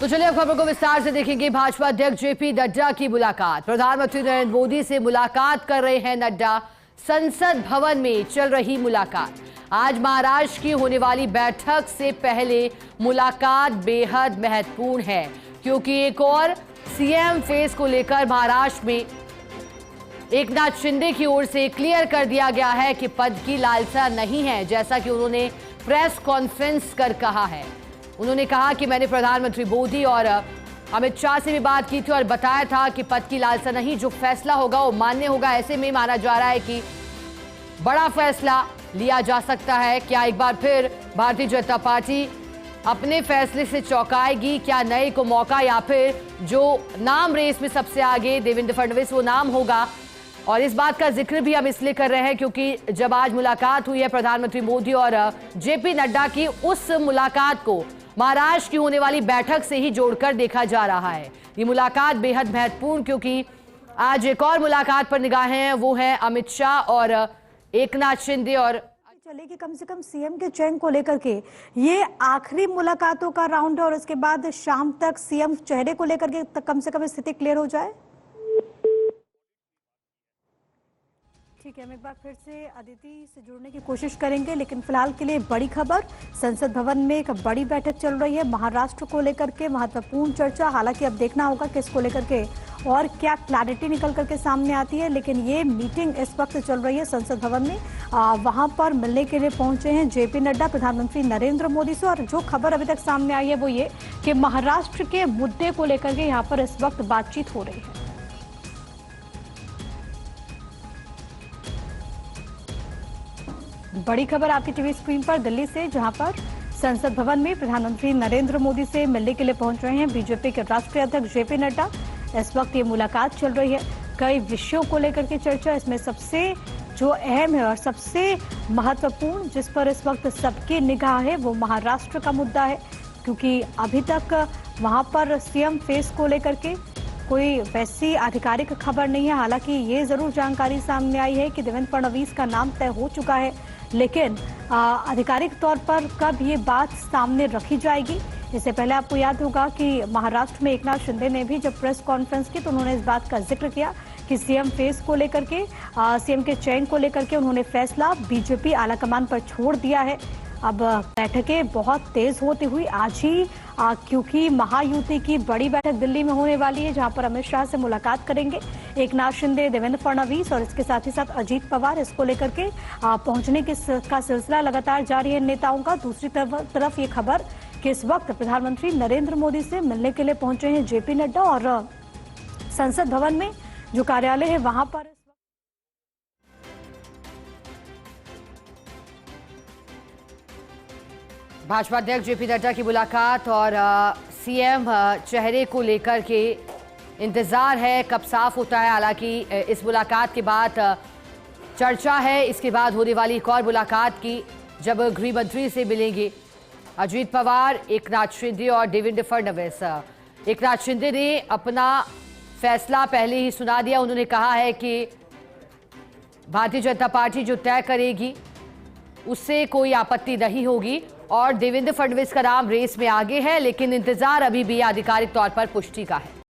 तो चलिए अब खबर को विस्तार से देखेंगे। भाजपा अध्यक्ष जेपी नड्डा की मुलाकात। प्रधानमंत्री नरेंद्र मोदी से मुलाकात कर रहे हैं नड्डा। संसद भवन में चल रही मुलाकात। आज महाराष्ट्र की होने वाली बैठक से पहले मुलाकात बेहद महत्वपूर्ण है, क्योंकि एक और सीएम फेस को लेकर महाराष्ट्र में एकनाथ शिंदे की ओर से क्लियर कर दिया गया है कि पद की लालसा नहीं है, जैसा कि उन्होंने प्रेस कॉन्फ्रेंस कर कहा है। उन्होंने कहा कि मैंने प्रधानमंत्री मोदी और अमित शाह से भी बात की थी और बताया था कि पद की लालसा नहीं, जो फैसला होगा वो मान्य होगा। ऐसे में माना जा रहा है कि बड़ा फैसला लिया जा सकता है। क्या एक बार फिर भारतीय जनता पार्टी अपने फैसले से चौंकाएगी? क्या नए को मौका, या फिर जो नाम रेस में सबसे आगे देवेंद्र फडणवीस वो नाम होगा? और इस बात का जिक्र भी हम इसलिए कर रहे हैं क्योंकि जब आज मुलाकात हुई है प्रधानमंत्री मोदी और जेपी नड्डा की, उस मुलाकात को महाराष्ट्र की होने वाली बैठक से ही जोड़कर देखा जा रहा है। ये मुलाकात बेहद महत्वपूर्ण, क्योंकि आज एक और मुलाकात पर निगाहें हैं, वो है अमित शाह और एकनाथ शिंदे। और चले कि कम से कम सीएम के चयन को लेकर के ये आखिरी मुलाकातों का राउंड है और उसके बाद शाम तक सीएम चेहरे को लेकर के कम से कम स्थिति क्लियर हो जाए। ठीक है, हम एक बार फिर से अदिति से जुड़ने की कोशिश करेंगे, लेकिन फिलहाल के लिए बड़ी खबर। संसद भवन में एक बड़ी बैठक चल रही है महाराष्ट्र को लेकर के, महत्वपूर्ण चर्चा। हालांकि अब देखना होगा कि इसको लेकर के और क्या क्लैरिटी निकल करके सामने आती है, लेकिन ये मीटिंग इस वक्त चल रही है संसद भवन में। वहां पर मिलने के लिए पहुंचे हैं जेपी नड्डा प्रधानमंत्री नरेंद्र मोदी से। और जो खबर अभी तक सामने आई है वो ये कि महाराष्ट्र के मुद्दे को लेकर के यहाँ पर इस वक्त बातचीत हो रही है। बड़ी खबर आपकी टीवी स्क्रीन पर दिल्ली से, जहां पर संसद भवन में प्रधानमंत्री नरेंद्र मोदी से मिलने के लिए पहुंच रहे हैं बीजेपी के राष्ट्रीय अध्यक्ष जेपी नड्डा। इस वक्त ये मुलाकात चल रही है, कई विषयों को लेकर के चर्चा। इसमें सबसे जो अहम है और सबसे महत्वपूर्ण, जिस पर इस वक्त सबकी निगाह है, वो महाराष्ट्र का मुद्दा है, क्योंकि अभी तक वहां पर सीएम फेस को लेकर के कोई वैसी आधिकारिक खबर नहीं है। हालांकि ये जरूर जानकारी सामने आई है कि देवेंद्र फडणवीस का नाम तय हो चुका है, लेकिन आधिकारिक तौर पर कब ये बात सामने रखी जाएगी? इससे पहले आपको याद होगा कि महाराष्ट्र में एकनाथ शिंदे ने भी जब प्रेस कॉन्फ्रेंस की तो उन्होंने इस बात का जिक्र किया कि सीएम फेस को लेकर के, सीएम के चयन को लेकर के उन्होंने फैसला बीजेपी आलाकमान पर छोड़ दिया है। अब बैठकें बहुत तेज होती हुई आज ही, क्योंकि महायुति की बड़ी बैठक दिल्ली में होने वाली है, जहां पर अमित शाह से मुलाकात करेंगे एकनाथ शिंदे, देवेंद्र फडणवीस और इसके साथ ही साथ अजीत पवार। इसको लेकर के पहुंचने का सिलसिला लगातार जारी है नेताओं का। दूसरी तरफ ये खबर कि इस वक्त प्रधानमंत्री नरेंद्र मोदी से मिलने के लिए पहुंचे हैं जेपी नड्डा और संसद भवन में जो कार्यालय है वहां पर भाजपा अध्यक्ष जेपी नड्डा की मुलाकात और सीएम चेहरे को लेकर के इंतजार है कब साफ होता है। हालांकि इस मुलाकात के बाद चर्चा है इसके बाद होने वाली एक और मुलाकात की, जब गृह मंत्री से मिलेंगे अजीत पवार, एकनाथ शिंदे और देवेंद्र फडणवीस। एकनाथ शिंदे ने अपना फैसला पहले ही सुना दिया। उन्होंने कहा है कि भारतीय जनता पार्टी जो तय करेगी उससे कोई आपत्ति नहीं होगी, और देवेंद्र फडणवीस का नाम रेस में आगे है, लेकिन इंतजार अभी भी आधिकारिक तौर पर पुष्टि का है।